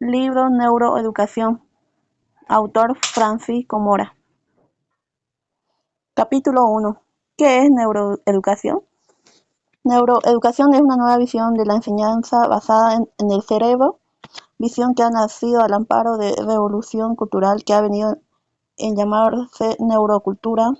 Libro Neuroeducación. Autor Francisco Mora. Capítulo 1. ¿Qué es neuroeducación? Neuroeducación es una nueva visión de la enseñanza basada en el cerebro, visión que ha nacido al amparo de revolución cultural que ha venido en llamarse neurocultura.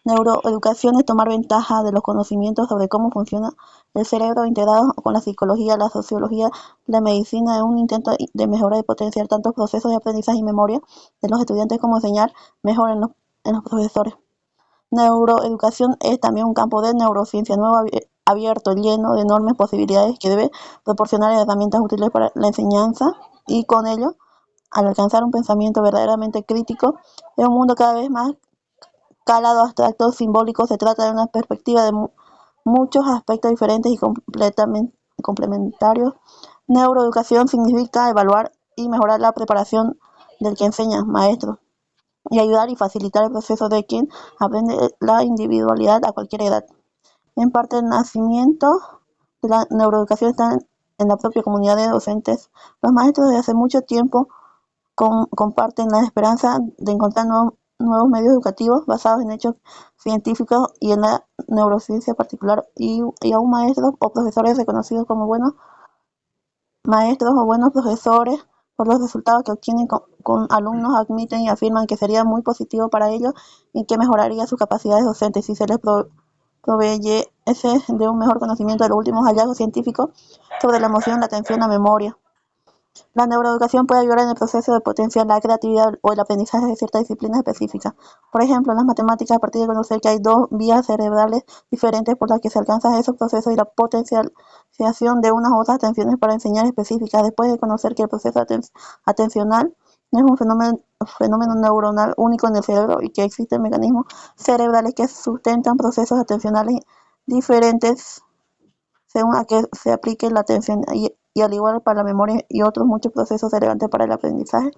Neuroeducación es tomar ventaja de los conocimientos sobre cómo funciona el cerebro integrados con la psicología, la sociología, la medicina en un intento de mejorar y potenciar tantos procesos de aprendizaje y memoria de los estudiantes como enseñar mejor en los profesores. Neuroeducación es también un campo de neurociencia nuevo, abierto, lleno de enormes posibilidades que debe proporcionar herramientas útiles para la enseñanza y con ello, al alcanzar un pensamiento verdaderamente crítico en un mundo cada vez más calado, abstracto, simbólico, se trata de una perspectiva de muchos aspectos diferentes y completamente complementarios. Neuroeducación significa evaluar y mejorar la preparación del que enseña, maestro, y ayudar y facilitar el proceso de quien aprende la individualidad a cualquier edad. En parte, el nacimiento de la neuroeducación está en la propia comunidad de docentes. Los maestros desde hace mucho tiempo comparten la esperanza de encontrar nuevos medios educativos basados en hechos científicos y en la neurociencia particular, y aún maestros o profesores reconocidos como buenos maestros o buenos profesores por los resultados que obtienen con alumnos admiten y afirman que sería muy positivo para ellos y que mejoraría sus capacidades docentes si se les proveyese de un mejor conocimiento de los últimos hallazgos científicos sobre la emoción, la atención, la memoria. La neuroeducación puede ayudar en el proceso de potenciar la creatividad o el aprendizaje de ciertas disciplinas específicas. Por ejemplo, en las matemáticas, a partir de conocer que hay dos vías cerebrales diferentes por las que se alcanzan esos procesos y la potenciación de unas u otras atenciones para enseñar específicas. Después de conocer que el proceso atencional no es un fenómeno neuronal único en el cerebro y que existen mecanismos cerebrales que sustentan procesos atencionales diferentes según a qué se aplique la atención y al igual para la memoria y otros muchos procesos relevantes para el aprendizaje.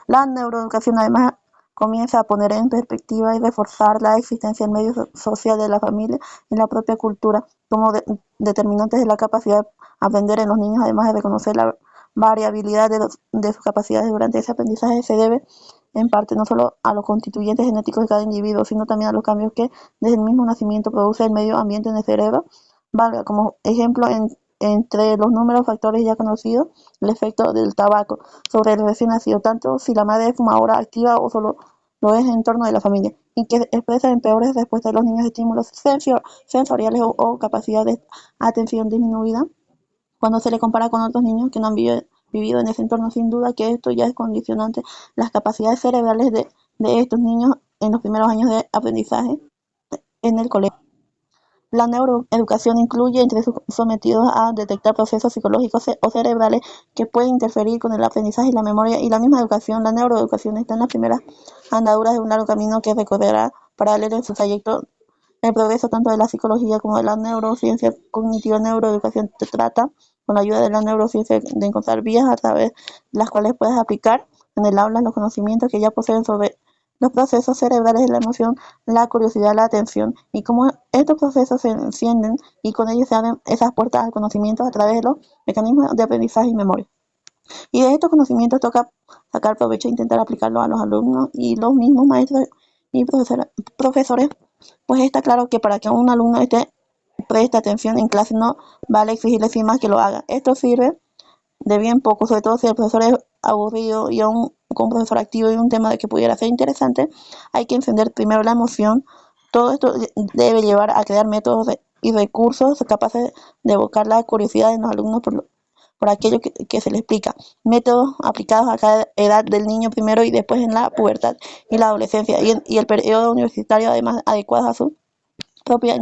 La neuroeducación además comienza a poner en perspectiva y reforzar la existencia en medio social de la familia y la propia cultura como determinantes de la capacidad de aprender en los niños, además de reconocer la variabilidad de sus capacidades durante ese aprendizaje. Se debe en parte no solo a los constituyentes genéticos de cada individuo, sino también a los cambios que desde el mismo nacimiento produce el medio ambiente en el cerebro. Valga como ejemplo entre los números factores ya conocidos, el efecto del tabaco sobre el recién nacido, tanto si la madre es fumadora activa o solo lo es en torno de la familia, y que expresa en peores respuestas de los niños estímulos sensoriales o capacidad de atención disminuida cuando se le compara con otros niños que no han vivido en ese entorno. Sin duda que esto ya es condicionante las capacidades cerebrales de estos niños en los primeros años de aprendizaje en el colegio. La neuroeducación incluye entre sus sometidos a detectar procesos psicológicos o cerebrales que pueden interferir con el aprendizaje y la memoria y la misma educación. La neuroeducación está en las primeras andaduras de un largo camino que recorrerá paralelo en su trayecto. El progreso tanto de la psicología como de la neurociencia cognitiva. Neuroeducación te trata, con la ayuda de la neurociencia, de encontrar vías a través de las cuales puedes aplicar en el aula los conocimientos que ya poseen sobre los procesos cerebrales de la emoción, la curiosidad, la atención, y cómo estos procesos se encienden y con ellos se abren esas puertas al conocimiento a través de los mecanismos de aprendizaje y memoria. Y de estos conocimientos toca sacar provecho e intentar aplicarlos a los alumnos y los mismos maestros y profesores, pues está claro que para que un alumno preste atención en clase no vale exigirle sin más que lo haga. Esto sirve de bien poco, sobre todo si el profesor es aburrido y aún con un profesor activo y un tema de que pudiera ser interesante, hay que encender primero la emoción. Todo esto debe llevar a crear métodos y recursos capaces de evocar la curiosidad de los alumnos por aquello que se les explica. Métodos aplicados a cada edad del niño primero y después en la pubertad y la adolescencia y el periodo universitario, además adecuados a su propia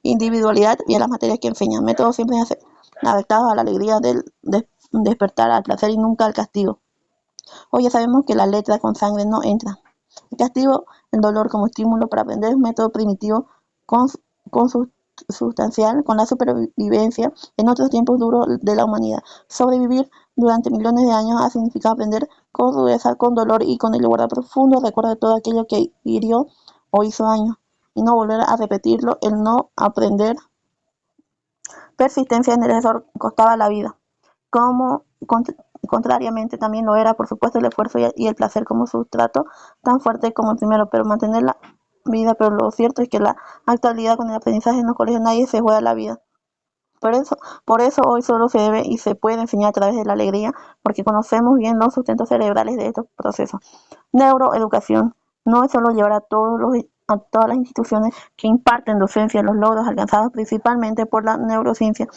individualidad y a las materias que enseñan. Métodos siempre adaptados a la alegría del despertar, al placer y nunca al castigo. Hoy ya sabemos que la letra con sangre no entra. El castigo, el dolor como estímulo para aprender, es un método primitivo consustancial con la supervivencia en otros tiempos duros de la humanidad. Sobrevivir durante millones de años ha significado aprender con dureza, con dolor y con el guardar profundo recuerdo de todo aquello que hirió o hizo daño y no volver a repetirlo. El no aprender, persistencia en el error, costaba la vida. Como Contrariamente, también lo era, por supuesto, el esfuerzo y el placer como sustrato tan fuerte como el primero, pero mantener la vida. Pero lo cierto es que en la actualidad, con el aprendizaje en los colegios, nadie se juega la vida. Por eso, por eso hoy solo se debe y se puede enseñar a través de la alegría, porque conocemos bien los sustentos cerebrales de estos procesos. Neuroeducación no es solo llevar a todas las instituciones que imparten docencia los logros alcanzados principalmente por la neurociencia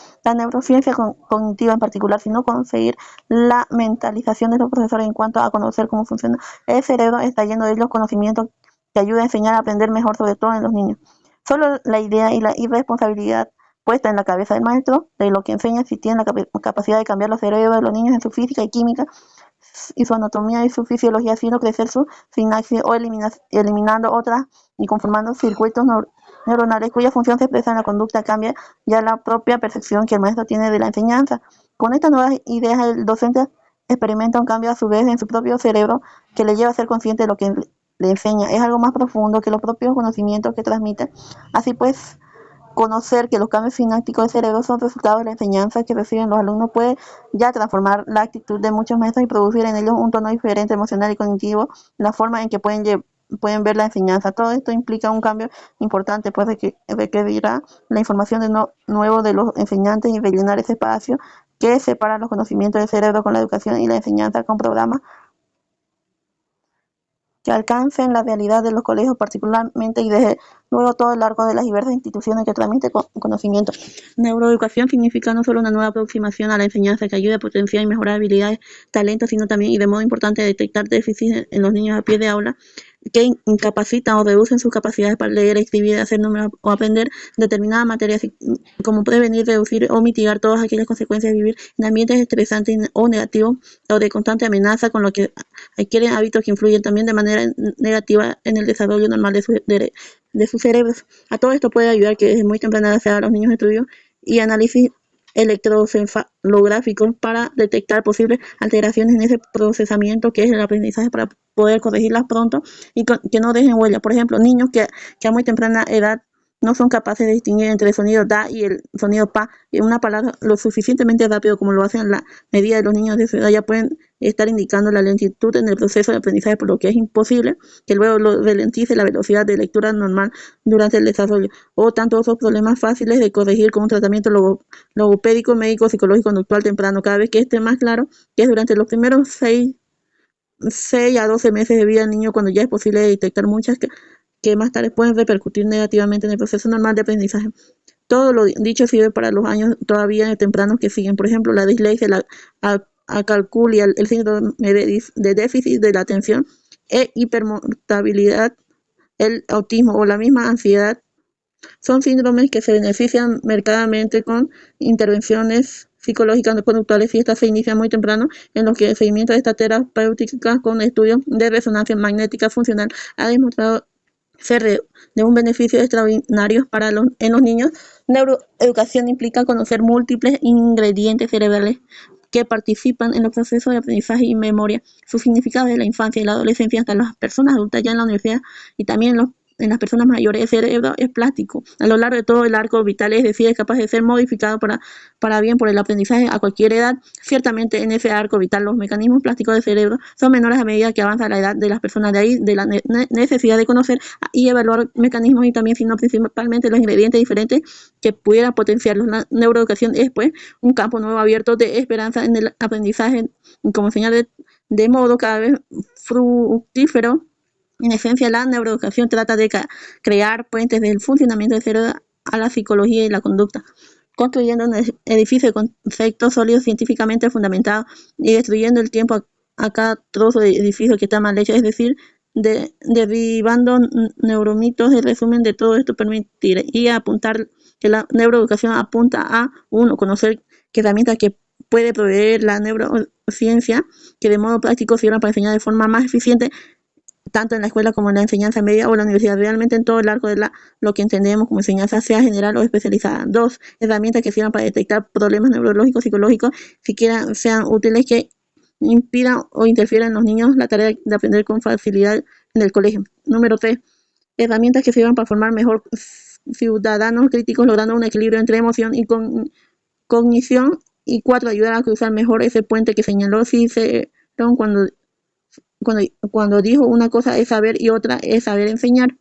cognitiva en particular, sino conseguir la mentalización de los profesores en cuanto a conocer cómo funciona el cerebro, está lleno de los conocimientos que ayuda a enseñar a aprender mejor, sobre todo en los niños. Solo la idea y la irresponsabilidad puesta en la cabeza del maestro de lo que enseña, si tiene la capacidad de cambiar los cerebros de los niños en su física y química y su anatomía y su fisiología, haciendo crecer su sinapsis o eliminando otras y conformando circuitos neuronales cuya función se expresa en la conducta, cambia ya la propia percepción que el maestro tiene de la enseñanza. Con estas nuevas ideas, el docente experimenta un cambio a su vez en su propio cerebro que le lleva a ser consciente de lo que le enseña. Es algo más profundo que los propios conocimientos que transmite. Así pues, conocer que los cambios sinápticos del cerebro son resultados de la enseñanza que reciben los alumnos puede ya transformar la actitud de muchos maestros y producir en ellos un tono diferente emocional y cognitivo, la forma en que pueden ver la enseñanza. Todo esto implica un cambio importante, pues requerirá la información nuevo de los enseñantes y rellenar ese espacio que separa los conocimientos del cerebro con la educación y la enseñanza con programas que alcancen la realidad de los colegios particularmente y desde luego todo el arco de las diversas instituciones que transmiten conocimiento. Neuroeducación significa no solo una nueva aproximación a la enseñanza que ayude a potenciar y mejorar habilidades, talentos, sino también, y de modo importante, detectar déficits en los niños a pie de aula que incapacitan o reducen sus capacidades para leer, escribir, hacer números o aprender determinadas materias, como prevenir, reducir o mitigar todas aquellas consecuencias de vivir en ambientes estresantes o negativos o de constante amenaza, con lo que adquieren hábitos que influyen también de manera negativa en el desarrollo normal de sus cerebros. A todo esto puede ayudar que desde muy temprana edad se hagan los niños estudios y análisis electroencefalográficos para detectar posibles alteraciones en ese procesamiento que es el aprendizaje, para poder corregirlas pronto y que no dejen huella. Por ejemplo, niños que a muy temprana edad no son capaces de distinguir entre el sonido da y el sonido pa en una palabra lo suficientemente rápido como lo hacen la medida de los niños de su edad, ya pueden estar indicando la lentitud en el proceso de aprendizaje, por lo que es imposible que luego lo ralentice la velocidad de lectura normal durante el desarrollo, o tantos otros problemas fáciles de corregir con un tratamiento logopédico, médico, psicológico, conductual temprano, cada vez que esté más claro que es durante los primeros 6 a 12 meses de vida del niño, cuando ya es posible detectar muchas que más tarde pueden repercutir negativamente en el proceso normal de aprendizaje. Todo lo dicho sirve para los años todavía tempranos que siguen. Por ejemplo, la dislexia, la acalculia, el síndrome de déficit de la atención e hipermotabilidad, el autismo o la misma ansiedad son síndromes que se benefician marcadamente con intervenciones psicológicas no conductuales, y estas se inician muy temprano, en los que el seguimiento de esta terapéutica con estudios de resonancia magnética funcional ha demostrado ser de un beneficio extraordinario en los niños. Neuroeducación implica conocer múltiples ingredientes cerebrales que participan en los procesos de aprendizaje y memoria, su significado desde la infancia y la adolescencia hasta las personas adultas ya en la universidad, y también en las personas mayores. El cerebro es plástico a lo largo de todo el arco vital, es decir, es capaz de ser modificado para bien por el aprendizaje a cualquier edad. Ciertamente, en ese arco vital los mecanismos plásticos del cerebro son menores a medida que avanza la edad de las personas, de ahí de la necesidad de conocer y evaluar mecanismos y también, sino principalmente, los ingredientes diferentes que pudieran potenciarlos. La neuroeducación es, pues, un campo nuevo abierto de esperanza en el aprendizaje, como señal de modo cada vez fructífero. En esencia, la neuroeducación trata de crear puentes del funcionamiento del cerebro a la psicología y la conducta, construyendo un edificio de conceptos sólidos científicamente fundamentados y destruyendo el tiempo a cada trozo de edificio que está mal hecho, es decir, derribando neuromitos. El resumen de todo esto permitir y apuntar que la neuroeducación apunta a, uno, conocer qué herramientas que puede proveer la neurociencia que de modo práctico sirvan para enseñar de forma más eficiente, tanto en la escuela como en la enseñanza media o la universidad, realmente en todo el arco de lo que entendemos como enseñanza, sea general o especializada. Dos, herramientas que sirvan para detectar problemas neurológicos, psicológicos, siquiera sean útiles, que impidan o interfieran en los niños la tarea de aprender con facilidad en el colegio. Número 3, herramientas que sirvan para formar mejor ciudadanos críticos, logrando un equilibrio entre emoción y cognición Y 4. Ayudar a cruzar mejor ese puente que señaló Cicerón cuando dijo una cosa es saber y otra es saber enseñar.